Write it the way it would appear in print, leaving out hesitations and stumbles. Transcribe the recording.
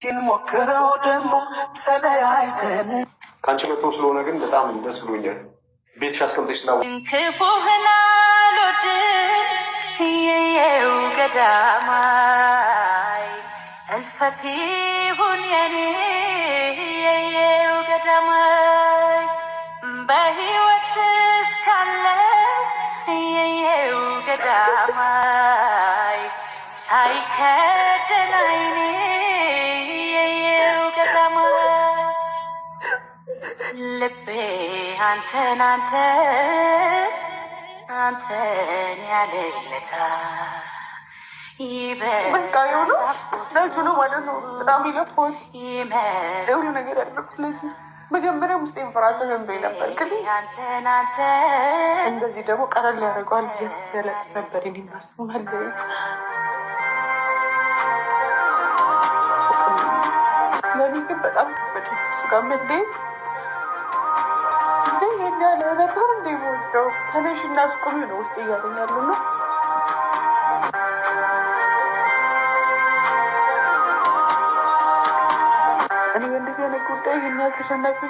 የሞከረው ደግሞ ተለያይተን ከአንቺ መጥቶ ስለሆነ ግን በጣም ደስ ብሎኛል። ቤትሽ አስቀምጠሽ ስላ ክፉህን አልወድም የየው ገዳማይ እልፈት ይሁን የኔ የየው ገዳማይ በሕይወት እስካለው የየው ገዳማይ ሳይከደን አይኔ የየው ገዳማይ ልቤ አንተን ያለለታ በቃ የሆነው ለእሱ ነው ማለት ነው። በጣም ይለፋል ሁሉ ነገር ያደረኩት ለዚህ መጀመሪያ ውስጤን ፍርሃት ተሰምቶኝ ነበር፣ ግን እንደዚህ ደግሞ ቀለል ያደርገዋል ብዬ ስያለቅ ነበር የሚመርሱ መለየት። ለእኔ ግን በጣም በደሱ ጋር መለየት እንደ ይሄን ያለ ነበር እንደ ወደው ተነሽ እና አስቆሚ ነው ውስጥ እያገኛሉ ነው። እኔ በእንደዚህ አይነት ጉዳይ ይህን ያህል ተሸናፊ